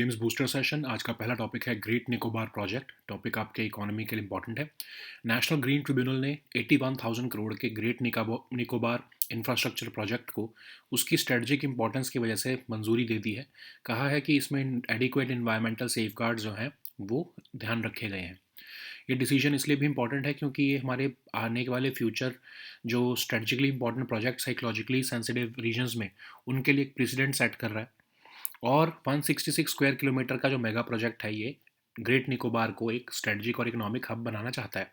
James booster session आज का पहला टॉपिक है ग्रेट निकोबार प्रोजेक्ट। टॉपिक आपके इकोनॉमी के लिए इंपॉर्टेंट है। नेशनल ग्रीन ट्रिब्यूनल ने 81,000 करोड़ के ग्रेट निकोबार इंफ्रास्ट्रक्चर प्रोजेक्ट को उसकी स्ट्रेटजिक इंपॉर्टेंस की वजह से मंजूरी दे दी है। कहा है कि इसमें एडिक्वेट इन्वायरमेंटल सेफगार्ड जो हैं वो ध्यान रखे गए हैं। ये डिसीजन इसलिए भी इम्पॉर्टेंट है क्योंकि ये हमारे आने वाले फ्यूचर जो strategically important project psychologically sensitive regions में उनके लिए एक प्रेसिडेंट सेट कर रहा है। और 166 स्क्वायर किलोमीटर का जो मेगा प्रोजेक्ट है ये ग्रेट निकोबार को एक स्ट्रेटजिक और इकोनॉमिक हब बनाना चाहता है।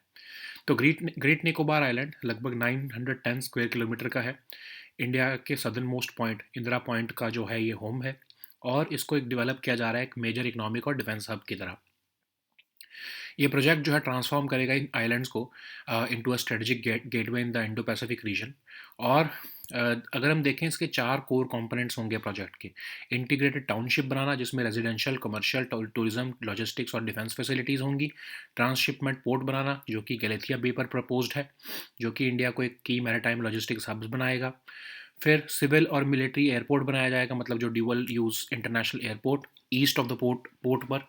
तो ग्रेट ग्रेट निकोबार आइलैंड लगभग 910 स्क्वायर किलोमीटर का है। इंडिया के southern most point Indira point का जो है ये होम है। और इसको एक डेवलप किया जा रहा है एक मेजर इकोनॉमिक और डिफेंस हब की तरह। ये प्रोजेक्ट जो है ट्रांसफॉर्म करेगा इन आइलैंड्स को into a strategic gateway in the Indo Pacific region. और अगर हम देखें इसके चार कोर कंपोनेंट्स होंगे प्रोजेक्ट के। इंटीग्रेटेड टाउनशिप बनाना जिसमें रेजिडेंशियल कमर्शियल टूरिज्म लॉजिस्टिक्स और डिफेंस फैसिलिटीज़ होंगी। ट्रांसशिपमेंट पोर्ट बनाना जो कि गैलेथिया बे पर प्रपोज्ड है, जो कि इंडिया को एक की मैरीटाइम लॉजिस्टिक्स हब्स बनाएगा। फिर सिविल और मिलिट्री एयरपोर्ट बनाया जाएगा, मतलब जो dual use international airport east of the port पर।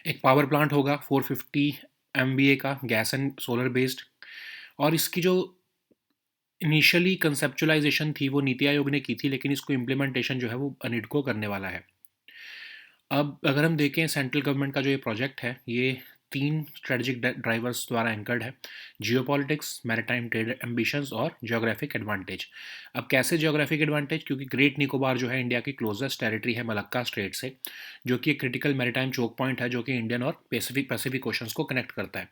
एक पावर प्लांट होगा 450 MVA का, गैस एंड सोलर बेस्ड। और इसकी जो इनिशियली कंसेप्चुलाइजेशन थी वो नीति आयोग ने की थी, लेकिन इसको इम्प्लीमेंटेशन जो है वो अनिडको करने वाला है। अब अगर हम देखें सेंट्रल गवर्नमेंट का जो ये प्रोजेक्ट है ये तीन स्ट्रेटजिक ड्राइवर्स द्वारा एंकर्ड है। जियोपॉलिटिक्स, मैरीटाइम ट्रेड एम्बिशंस और जियोग्राफिक एडवांटेज। अब कैसे जियोग्राफिक एडवांटेज? क्योंकि ग्रेट निकोबार जो है इंडिया की क्लोजेस्ट टेरिटरी है मलक्का स्ट्रेट से, जो कि एक क्रिटिकल मैरीटाइम चोक पॉइंट है जो कि इंडियन और पैसिफिक ओशंस को कनेक्ट करता है।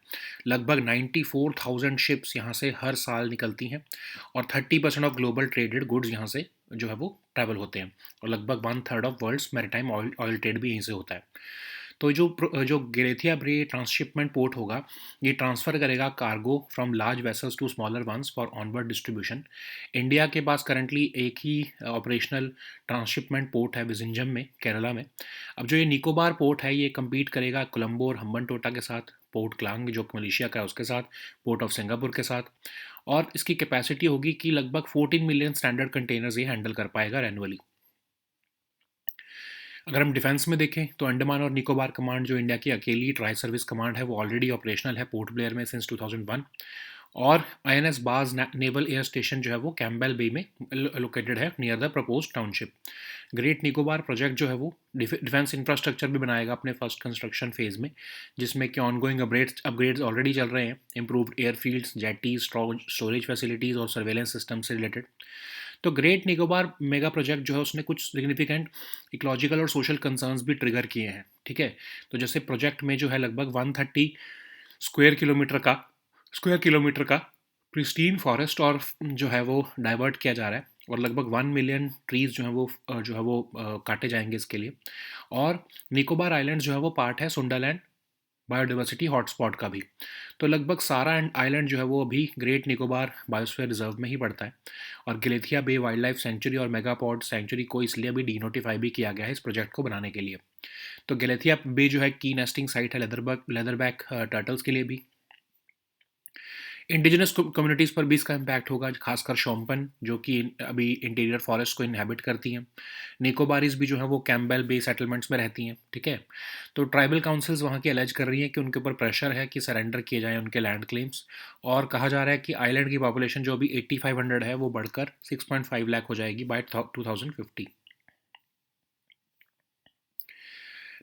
लगभग 94,000 शिप्स यहाँ से हर साल निकलती हैं और 30% ऑफ ग्लोबल ट्रेडेड गुड्स यहाँ से जो है वो ट्रैवल होते हैं। और लगभग 1/3 of world's maritime oil trade भी यहीं से होता है। तो जो गैलेथिया बे ट्रांसशिपमेंट पोर्ट होगा ये ट्रांसफ़र करेगा cargo from large vessels to smaller ones for onward distribution. India के पास करंटली एक ही ऑपरेशनल ट्रांसशिपमेंट पोर्ट है विजिंजम में, केरला में। अब जो ये निकोबार पोर्ट है ये कम्पीट करेगा कोलंबो और हम्बनटोटा के साथ, पोर्ट क्लांग जो मलेशिया का है उसके साथ, पोर्ट ऑफ सिंगापुर के साथ। और इसकी कैपेसिटी होगी कि लगभग 14 मिलियन स्टैंडर्ड कंटेनर्स ये हैंडल कर पाएगा एनुअली। अगर हम डिफेंस में देखें तो अंडमान और निकोबार कमांड जो इंडिया की अकेली ट्राई सर्विस कमांड है वो ऑलरेडी ऑपरेशनल है पोर्ट ब्लेयर में सिंस 2001। और INS बाज नेवल एयर स्टेशन जो है वो कैम्बेल बे में लोकेटेड है near the propose township. Great Nicobar project जो है वो डिफेंस इंफ्रास्ट्रक्चर भी बनाएगा अपने फर्स्ट कंस्ट्रक्शन फेज में, जिसमें कि ऑनगोइंग अपग्रेड्स ऑलरेडी चल रहे हैं। इंप्रूव्ड एयरफील्ड्स, जेटीज, स्टोरेज फैसिलिटीज़ और सर्वेलेंस सिस्टम से रिलेटेड। तो ग्रेट निकोबार मेगा प्रोजेक्ट जो है उसने कुछ सिग्निफिकेंट इकोलॉजिकल और सोशल कंसर्न्स भी ट्रिगर किए हैं। ठीक है, तो जैसे प्रोजेक्ट में जो है लगभग 130 स्क्वायर किलोमीटर का स्क्वायर किलोमीटर का प्रिस्टीन फॉरेस्ट और जो है वो डाइवर्ट किया जा रहा है। और लगभग 1 मिलियन ट्रीज जो है वो काटे जाएंगे इसके लिए। और निकोबार आइलैंड जो है वो पार्ट है सुंडालैंड बायोडाइवर्सिटी हॉटस्पॉट का भी। तो लगभग सारा आइलैंड जो है वो अभी ग्रेट निकोबार बायोस्फीयर रिजर्व में ही पड़ता है। और गलेथिया बे वाइल्ड लाइफ सेंचुरी और मेगापॉड सेंचुरी को इसलिए भी डीनोटिफाई भी किया गया है इस प्रोजेक्ट को बनाने के लिए। तो गलेथिया बे जो है की नेस्टिंग साइट है लेदरबैक टर्टल्स के लिए भी। इंडिजिनस कम्युनिटीज़ पर भी इसका इम्पैक्ट होगा, खासकर शोम्पन जो कि अभी इंटीरियर फॉरेस्ट को इनहेबिट करती हैं। निकोबारीज भी जो है वो कैम्बेल बे सेटलमेंट्स में रहती हैं। ठीक है, तो ट्राइबल काउंसिल्स वहाँ की एलेज कर रही हैं कि उनके ऊपर प्रेशर है कि सरेंडर किए जाएँ उनके लैंड क्लेम्स। और कहा जा रहा है कि आइलैंड की पॉपुलेशन जो अभी 8500 है वो बढ़कर 6.5 लाख हो जाएगी बाय 2050।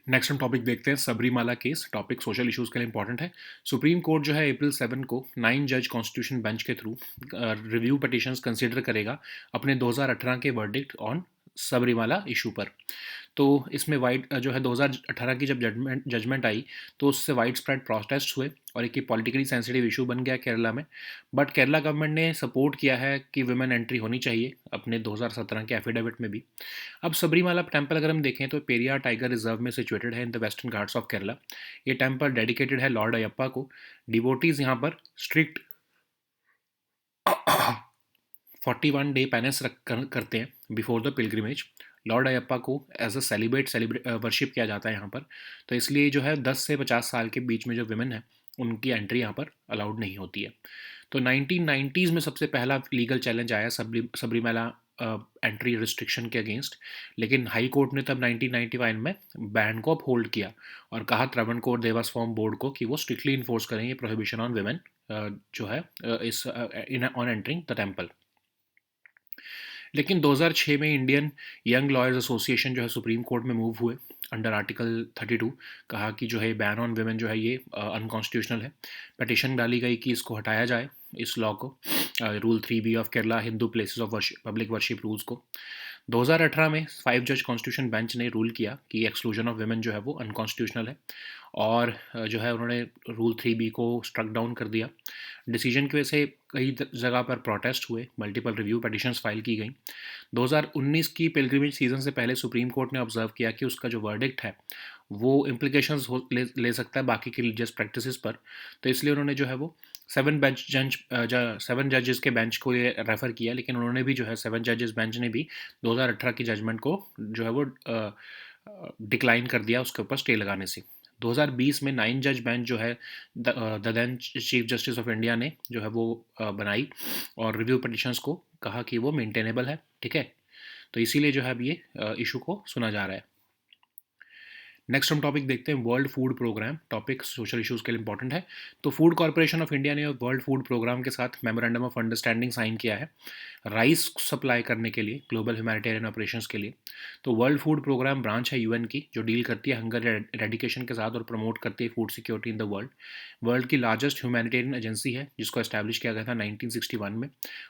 नेक्स्ट हम टॉपिक देखते हैं Sabarimala case. Topic social issues के लिए इंपॉर्टेंट है। सुप्रीम कोर्ट जो है April 7 को 9 जज कॉन्स्टिट्यूशन बेंच के थ्रू रिव्यू पटिशंस कंसिडर करेगा अपने 2018 के वर्डिक्ट ऑन सबरीमाला इशू पर। तो इसमें वाइड जो है 2018 की जब जजमेंट आई तो उससे वाइड स्प्रेड प्रोटेस्ट हुए और एक पॉलिटिकली सेंसिटिव इशू बन गया केरला में। बट केरला गवर्नमेंट ने सपोर्ट किया है कि वुमेन एंट्री होनी चाहिए अपने 2017 के एफिडेविट में भी। अब सबरीमाला टेम्पल अगर हम देखें तो पेरियार टाइगर रिजर्व में सिचुएटेड है in the western Ghats of Kerala. ये टेम्पल डेडिकेटेड है लॉर्ड अयप्पा को। डिवोटीज यहाँ पर स्ट्रिक्ट 41 डे पेनेंस करते हैं before the pilgrimage. Lord Ayyappa को एज अ सेलिब्रेट वर्शिप किया जाता है यहाँ पर। तो इसलिए जो है 10 से 50 साल के बीच में जो विमेन है उनकी एंट्री यहाँ पर अलाउड नहीं होती है। तो 1990s में सबसे पहला लीगल चैलेंज आया सबरीमाला एंट्री रिस्ट्रिक्शन के अगेंस्ट, लेकिन हाई कोर्ट ने तब 1991 में बैन को अपहोल्ड किया और कहा त्रावणकोर देवस्थानम बोर्ड को कि वो स्ट्रिक्टली इन्फोर्स करें ये प्रोहिबिशन ऑन वेमेन जो है इस in on entering the temple. लेकिन 2006 में इंडियन यंग लॉयर्स एसोसिएशन जो है सुप्रीम कोर्ट में मूव हुए अंडर आर्टिकल 32, कहा कि जो है बैन ऑन वेमेन जो है ये अनकॉन्स्टिट्यूशनल है। पटिशन डाली गई कि इसको हटाया जाए, इस लॉ को, rule 3B of Kerala Hindu places of public worship rules को। 2018 में 5 जज कॉन्स्टिट्यूशन बेंच ने रूल किया कि एक्सक्लूजन ऑफ वेमेन जो है वो अनकॉन्स्टिट्यूशनल है और जो है उन्होंने रूल 3B को स्ट्रक डाउन कर दिया। डिसीजन की वजह से कई जगह पर प्रोटेस्ट हुए, मल्टीपल रिव्यू पटिशन्स फाइल की गई। 2019 की पिलग्रिमेज सीजन से पहले सुप्रीम कोर्ट ने ऑब्जर्व किया कि उसका जो वर्डिक्ट है वो इम्प्लीकेशंस ले सकता है बाकी की रिलीजियस प्रैक्टिसेस पर, तो इसलिए उन्होंने जो है वो 7 जजेस के बेंच को ये रेफ़र किया। लेकिन उन्होंने भी जो है 7 जजेस बेंच ने भी 2018 की जजमेंट को जो है वो डिक्लाइन कर दिया उसके ऊपर स्टे लगाने से। 2020 में 9 जज बेंच जो है the then chief justice of India ने जो है वो बनाई और रिव्यू पटिशंस को कहा कि वो मेंटेनेबल है, ठीक है। तो इसीलिए जो है अब ये इशू को सुना जा रहा है। नेक्स्ट हम टॉपिक देखते हैं world food programme. Topic social issues के लिए इंपॉर्टेंट है। तो फूड कॉर्पोरेशन ऑफ इंडिया ने वर्ल्ड फूड प्रोग्राम के साथ मेमोरेंडम ऑफ अंडरस्टैंडिंग साइन किया है राइस सप्लाई करने के लिए, ग्लोबल ह्यूमैनिटेरियन ऑपरेशंस के लिए। तो वर्ल्ड फूड प्रोग्राम ब्रांच है यूएन की जो डील करती है हंगर एरेडिकेशन के साथ और प्रमोट करती है food security in the world. World की लार्जेस्ट ह्यूमैनिटेरियन एजेंसी है जिसको एस्टैब्लिश किया गया था 1961 में।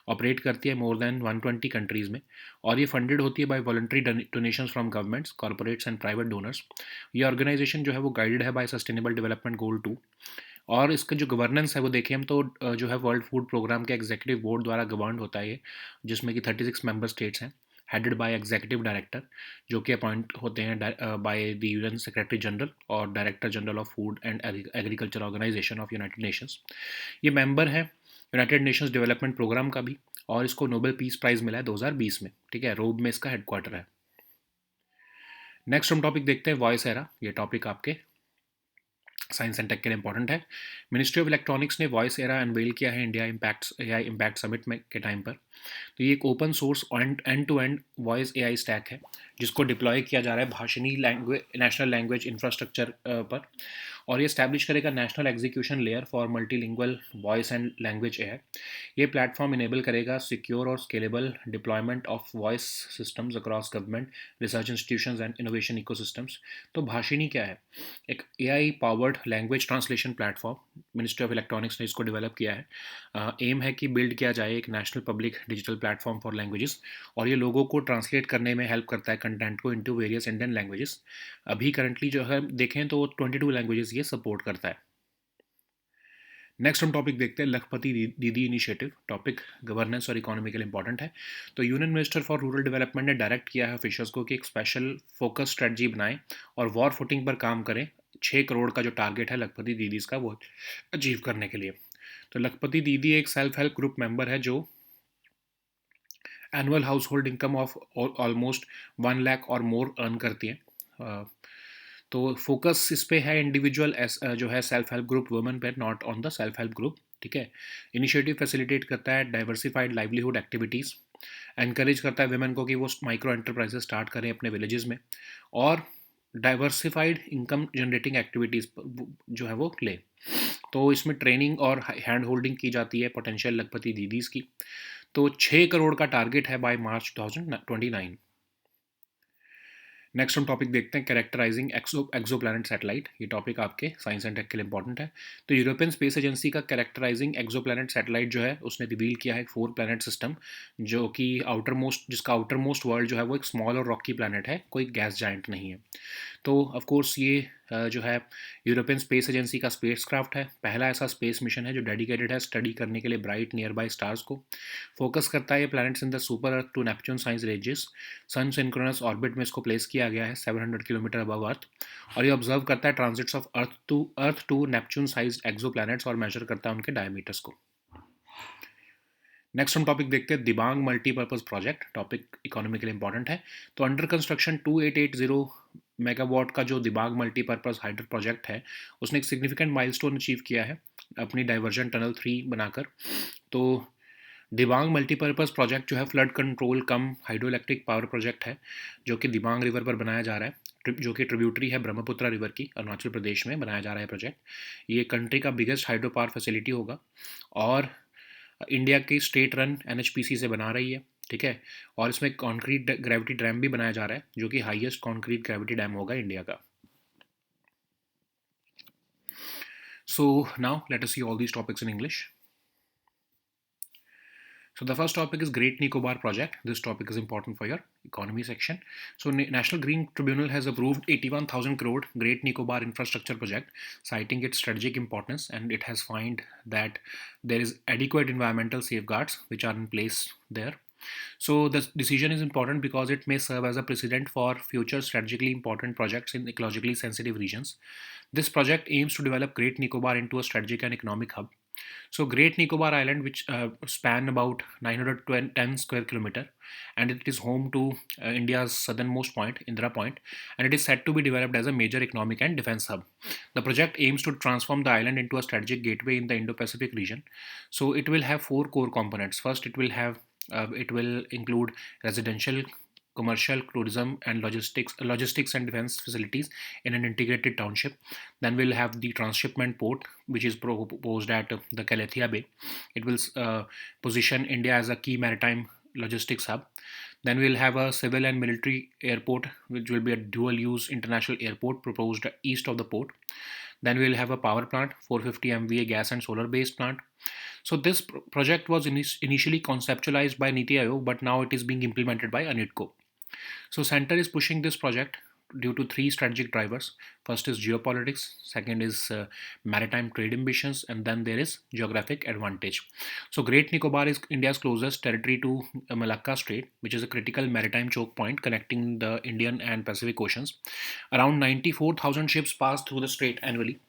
ऑपरेट करती है मोर देन 120 कंट्रीज़ में और ये फंडेड होती है by voluntary donations from governments, corporates and private donors. ये ऑर्गेनाइजेशन जो है वो गाइडेड है बाय सस्टेनेबल डेवलपमेंट गोल 2। और इसका जो गवर्नेंस है वो देखें हम तो जो है वर्ल्ड फूड प्रोग्राम के एग्जीक्यूटिव बोर्ड द्वारा गवर्न होता है ये, जिसमें कि 36 मेंबर स्टेट्स हैं, हेडेड बाय एग्जीक्यूटिव डायरेक्टर जो कि अपॉइंट होते हैं by the UN secretary general और director general of Food and Agriculture Organization of United Nations. ये मेंबर है यूनाइटेड नेशंस डेवलपमेंट प्रोग्राम का भी और इसको नोबेल पीस प्राइज़ मिला है 2020 में, ठीक है। रोम में इसका हेडक्वार्टर है। नेक्स्ट हम टॉपिक देखते हैं वॉइस एरा। ये टॉपिक आपके साइंस एंड टेक के लिए इंपॉर्टेंट है। मिनिस्ट्री ऑफ इलेक्ट्रॉनिक्स ने वॉइस एरा अनवेल किया है इंडिया इम्पैक्ट समिट में के टाइम पर। तो ये एक open source end to end voice AI stack है जिसको डिप्लॉय किया जा रहा है भाषणी नेशनल लैंग्वेज इंफ्रास्ट्रक्चर पर, और ये स्टैब्लिश करेगा national execution layer for multilingual voice and language AI. ये प्लेटफॉर्म इनेबल करेगा सिक्योर और scalable deployment of voice systems across government, research institutions and innovation ecosystems. तो भाषिणी क्या है? एक AI powered language translation platform, ministry of electronics ने इसको develop किया है। एम है कि बिल्ड किया जाए एक national public digital platform for languages और ये लोगों को ट्रांसलेट करने में हेल्प करता है कंटेंट को इनटू वेरियस इंडियन लैंग्वेजेस। अभी करंटली जो है देखें तो 22 लैंग्वेजेस ये सपोर्ट करता है। नेक्स्ट हम टॉपिक देखते हैं लखपति दीदी इनिशिएटिव। टॉपिक गवर्नेंस और इकोनॉमी के लिए इंपॉर्टेंट है। तो union minister for rural development ने डायरेक्ट किया है ऑफिशियल्स को कि एक स्पेशल फोकस स्ट्रेटजी बनाएं और वॉर फुटिंग पर काम करें 6 करोड़ का जो टारगेट है लखपति दीदीज का वो अचीव करने के लिए। तो लखपति दीदी एक सेल्फ हेल्प ग्रुप मेंबर है जो annual house hold income of almost 1 lakh और मोर अर्न करती हैं। तो फोकस इस पे है इंडिविजुअल जो है सेल्फ हेल्प ग्रुप वुमेन पे, not on the self help group, ठीक है। इनिशिएटिव फैसिलिटेट करता है डाइवर्सिफाइड लाइवलीहुड एक्टिविटीज़, एनकरेज करता है वेमेन को कि वो माइक्रो एंटरप्राइजेस स्टार्ट करें अपने विलेजेस में और डाइवर्सिफाइड इनकम जनरेटिंग एक्टिविटीज़ जो है वो ले। तो इसमें ट्रेनिंग और हैंड होल्डिंग की जाती है पोटेंशियल लखपति दीदीज़ की। तो 6 करोड़ का टारगेट है बाय मार्च 2029। नेक्स्ट हम टॉपिक देखते हैं कैरेक्टराइजिंग एक्सोप्लैनेट सैटेलाइट। ये टॉपिक आपके साइंस एंड टेक के लिए इंपॉर्टेंट है। तो यूरोपियन स्पेस एजेंसी का कैरेक्टराइजिंग एक्सोप्लैनेट सैटेलाइट जो है उसने रिवील किया है एक 4 प्लैनेट सिस्टम जो कि जिसका आउटर मोस्ट वर्ल्ड जो है वो एक स्मॉल और रॉकी प्लैनेट है, कोई गैस जाइंट नहीं है। तो ऑफ कोर्स ये जो है यूरोपियन स्पेस एजेंसी का स्पेस क्राफ्ट है, पहला ऐसा स्पेस मिशन है जो डेडिकेटेड है स्टडी करने के लिए ब्राइट नियर बाई स्टार्स को। फोकस करता है ये planets in the super earth to Neptune साइंस रेंजेस। सन सिंक्रोनस ऑर्बिट में इसको प्लेस किया गया है 700 किलोमीटर अबव अर्थ और ये ऑब्जर्व करता है transits of earth to Neptune size exoplanets और मेजर करता है उनके डायमीटर्स को। नेक्स्ट हम टॉपिक देखते हैं Dibang multipurpose project. Topic economy के लिए इंपॉर्टेंट है। तो अंडर कंस्ट्रक्शन 2880 मेगावाट का जो दिबांग मल्टीपर्पज़ हाइड्रो प्रोजेक्ट है उसने एक सिग्निफिकेंट माइलस्टोन अचीव किया है अपनी डाइवर्जन टनल 3 बनाकर। तो दिबांग मल्टीपर्पज़ प्रोजेक्ट जो है फ्लड कंट्रोल कम हाइड्रो इलेक्ट्रिक पावर प्रोजेक्ट है, जो कि दिबांग रिवर पर बनाया जा रहा है, जो कि ट्रिब्यूटरी है ब्रह्मपुत्र रिवर की, अरुणाचल प्रदेश में बनाया जा रहा है प्रोजेक्ट। ये कंट्री का बिगेस्ट हाइड्रो पावर फैसिलिटी होगा और इंडिया की स्टेट रन एनएचपीसी से बना रही है, ठीक है। और इसमें कॉन्क्रीट ग्रेविटी डैम भी बनाया जा रहा है, जो कि हाईएस्ट कॉन्क्रीट ग्रेविटी डैम होगा इंडिया का। So now let us see all these topics in English. So the first topic is Great Nicobar Project. This topic is important for your economy section. So National Green Tribunal has approved 81,000 crore Great Nicobar Infrastructure Project, citing its strategic importance, and it has found that there is adequate environmental safeguards which are in place there. So the decision is important because it may serve as a precedent for future strategically important projects in ecologically sensitive regions. This project aims to develop Great Nicobar into a strategic and economic hub. So Great Nicobar Island, which span about 910 square kilometer, and it is home to India's southernmost point, Indira Point, and it is said to be developed as a major economic and defense hub. The project aims to transform the island into a strategic gateway in the Indo-Pacific region. So it will have four core components. First, it will include residential, commercial, tourism, and logistics and defense facilities in an integrated township. Then we'll have the transshipment port, which is proposed at the Kalethia Bay. It will position India as a key maritime logistics hub. Then we'll have a civil and military airport, which will be a dual-use international airport proposed east of the port. Then we'll have a power plant, 450 MVA gas and solar-based plant. So this project was initially conceptualized by Niti Aayog, but now it is being implemented by ANITCO. So Center is pushing this project due to three strategic drivers. First is geopolitics, second is maritime trade ambitions, and then there is geographic advantage. So Great Nicobar is India's closest territory to Malacca Strait, which is a critical maritime choke point connecting the Indian and Pacific Oceans. Around 94,000 ships pass through the strait annually.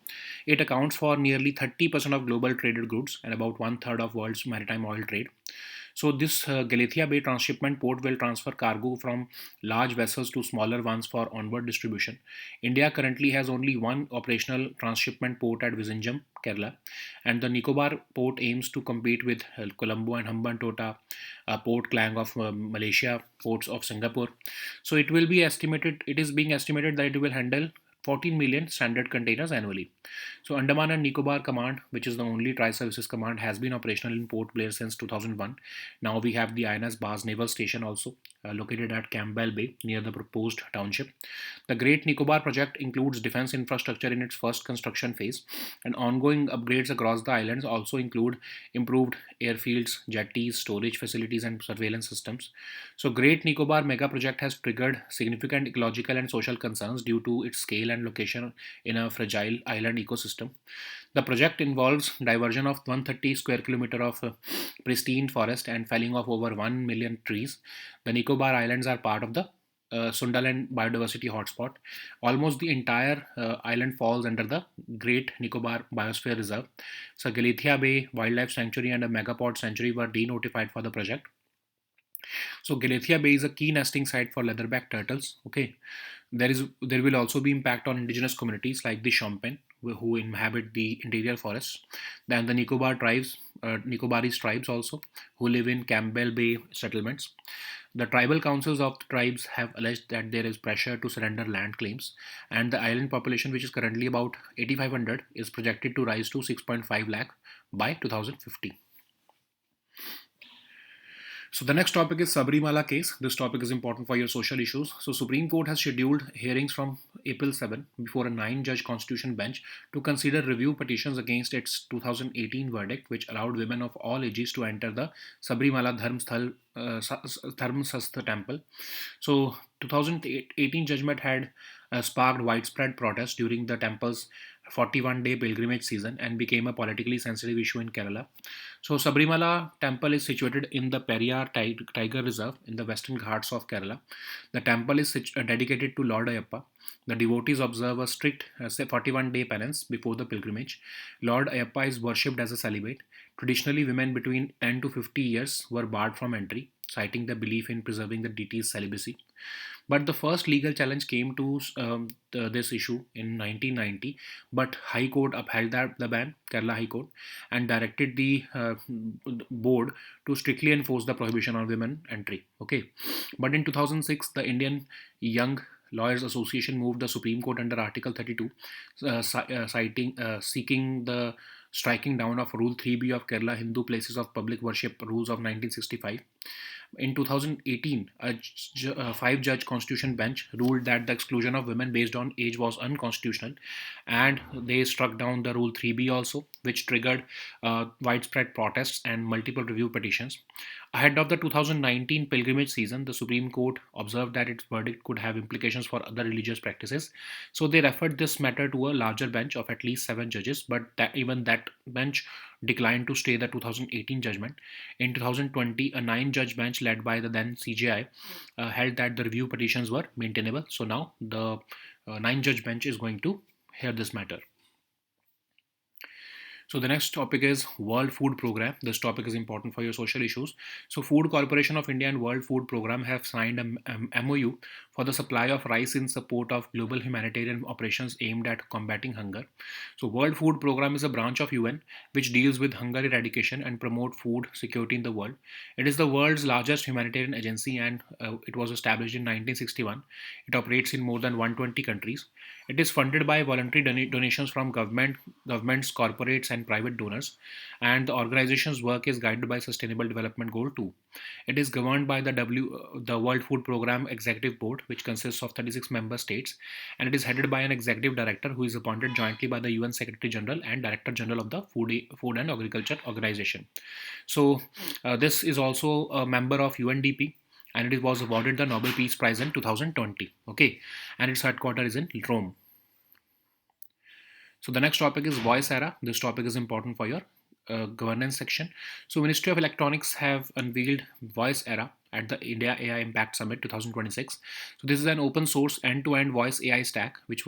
It accounts for nearly 30% of global traded goods and about one third of world's maritime oil trade. So this Galathea Bay transshipment port will transfer cargo from large vessels to smaller ones for onward distribution. India currently has only one operational transshipment port at Vizhinjam, Kerala, and the Nicobar port aims to compete with Colombo and Hambantota, Port Klang of Malaysia, ports of Singapore. So it is being estimated that it will handle 14 million standard containers annually. So Andaman and Nicobar Command, which is the only tri-services command, has been operational in Port Blair since 2001. Now we have the INS Baz Naval Station also, located at Campbell Bay near the proposed township. The Great Nicobar project includes defense infrastructure in its first construction phase, and ongoing upgrades across the islands also include improved airfields, jetties, storage facilities, and surveillance systems. So Great Nicobar mega project has triggered significant ecological and social concerns due to its scale and location in a fragile island ecosystem. The project involves diversion of 130 square kilometer of pristine forest and felling of over 1 million trees. The Nicobar Islands are part of the Sundaland biodiversity hotspot. Almost the entire island falls under the Great Nicobar Biosphere Reserve. So Galathea Bay Wildlife Sanctuary and a megapod sanctuary were denotified for the project. So Galathea Bay is a key nesting site for leatherback turtles. Okay, there will also be impact on indigenous communities like the Shompen who inhabit the interior forests. Then the Nicobarese tribes also who live in Campbell Bay settlements. The tribal councils of the tribes have alleged that there is pressure to surrender land claims, and the island population, which is currently about 8,500, is projected to rise to 6.5 lakh by 2050. So the next topic is Sabrimala case. This topic is important for your social issues. So Supreme Court has scheduled hearings from April 7 before a 9-judge constitution bench to consider review petitions against its 2018 verdict, which allowed women of all ages to enter the Sabrimala Dharmsastha temple. So 2018 judgment had sparked widespread protests during the temple's 41-day pilgrimage season and became a politically sensitive issue in Kerala. So Sabrimala temple is situated in the Periyar Tiger Reserve in the western Ghats of Kerala. The temple is dedicated to Lord Ayappa. The devotees observe a strict 41-day penance before the pilgrimage. Lord Ayappa is worshipped as a celibate. Traditionally, women between 10 to 50 years were barred from entry, citing the belief in preserving the deity's celibacy. But the first legal challenge came to this issue in 1990. But High Court upheld the ban, Kerala High Court, and directed the board to strictly enforce the prohibition on women entry. Okay, but in 2006, the Indian Young Lawyers Association moved the Supreme Court under Article 32, seeking the striking down of Rule 3B of Kerala Hindu Places of Public Worship Rules of 1965. In 2018, a five-judge constitution bench ruled that the exclusion of women based on age was unconstitutional, and they struck down the Rule 3B also, which triggered widespread protests and multiple review petitions. Ahead of the 2019 pilgrimage season, the Supreme Court observed that its verdict could have implications for other religious practices, so they referred this matter to a larger bench of at least seven judges, but even that bench declined to stay the 2018 judgment. In 2020, a nine-judge bench led by the then CJI held that the review petitions were maintainable. So now the nine-judge bench is going to hear this matter. So the next topic is World Food Program. This topic is important for your social issues. So Food Corporation of India and World Food Program have signed a MOU for the supply of rice in support of global humanitarian operations aimed at combating hunger. So World Food Program is a branch of UN which deals with hunger eradication and promote food security in the world. It is the world's largest humanitarian agency, and it was established in 1961. It operates in more than 120 countries. It is funded by voluntary donations from governments, corporates, and private donors, and the organization's work is guided by Sustainable Development Goal 2. It is governed by the World Food Program Executive Board, which consists of 36 member states, and it is headed by an executive director who is appointed jointly by the UN Secretary General and Director General of the Food and Agriculture Organization. So, this is also a member of UNDP, and it was awarded the Nobel Peace Prize in 2020. Okay, and its headquarters is in Rome. So the next topic is Voice Era. This topic is important for your governance section. So Ministry of Electronics have unveiled Voice Era at the India AI Impact Summit 2026. So this is an open source end-to-end voice AI stack which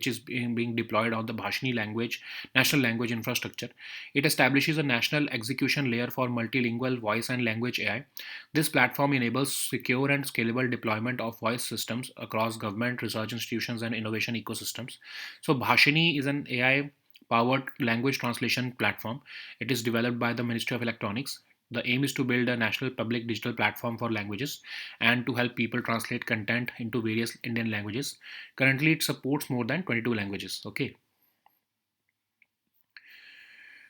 is being deployed on the Bhashini language, national language infrastructure. It establishes a national execution layer for multilingual voice and language AI. This platform enables secure and scalable deployment of voice systems across government, research institutions, and innovation ecosystems. So Bhashini is an AI powered language translation platform. It is developed by the Ministry of Electronics. The aim is to build a national public digital platform for languages and to help people translate content into various Indian languages. Currently, it supports more than 22 languages. Okay.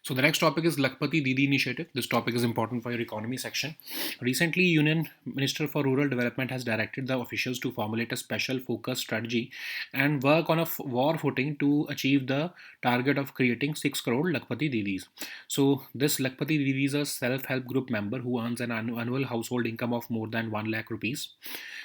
So the next topic is Lakpati Didi initiative. This topic is important for your economy section. Recently, Union Minister for Rural Development has directed the officials to formulate a special focus strategy and work on a war footing to achieve the target of creating 6 crore Lakpati Didis. So this Lakpati Didi is a self-help group member who earns an annual household income of more than 1 lakh rupees.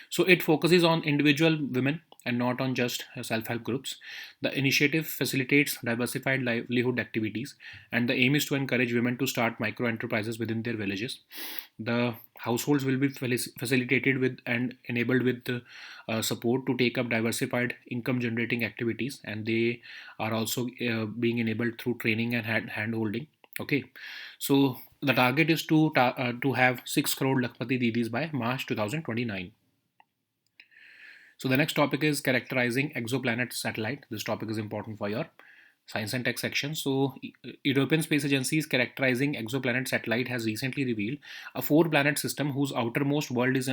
So it focuses on individual women and not on just self-help groups. The initiative facilitates diversified livelihood activities, and the aim is to encourage women to start micro enterprises within their villages. The households will be facilitated with and enabled with support to take up diversified income generating activities, and they are also being enabled through training and hand holding. Okay, so the target is to have 6 crore Lakpati Didis by March 2029. So the next topic is characterizing exoplanet satellite. This topic is important for your science and tech section. So European Space Agency is characterizing exoplanet satellite has recently revealed a four-planet system whose outermost world is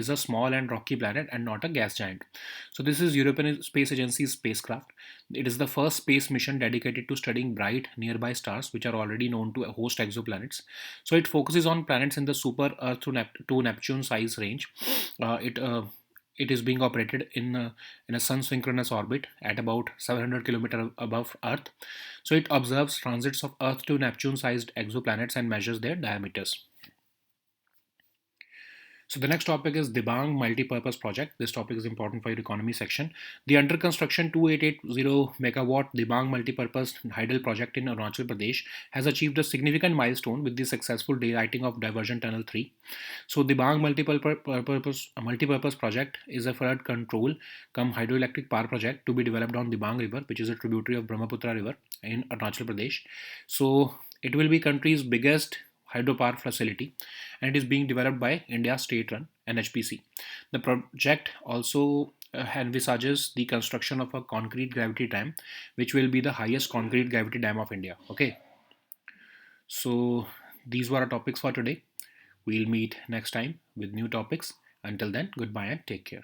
a small and rocky planet and not a gas giant. So this is European Space Agency's spacecraft. It is the first space mission dedicated to studying bright nearby stars which are already known to host exoplanets. So it focuses on planets in the super Earth to Neptune size range. It is being operated in a sun synchronous orbit at about 700 kilometers above Earth. So it observes transits of Earth to Neptune sized exoplanets and measures their diameters. So the next topic is Dibang Multipurpose Project. This topic is important for your economy section. The under construction 2880 megawatt Dibang Multipurpose Hydel project in Arunachal Pradesh has achieved a significant milestone with the successful daylighting of Diversion Tunnel 3. So Dibang Multipurpose Project is a flood control cum hydroelectric power project to be developed on Dibang River, which is a tributary of Brahmaputra River in Arunachal Pradesh. So it will be country's biggest hydropower facility, and it is being developed by India state-run NHPC. The project also envisages the construction of a concrete gravity dam, which will be the highest concrete gravity dam of India. Okay, so these were our topics for today. We'll meet next time with new topics. Until then, goodbye and take care.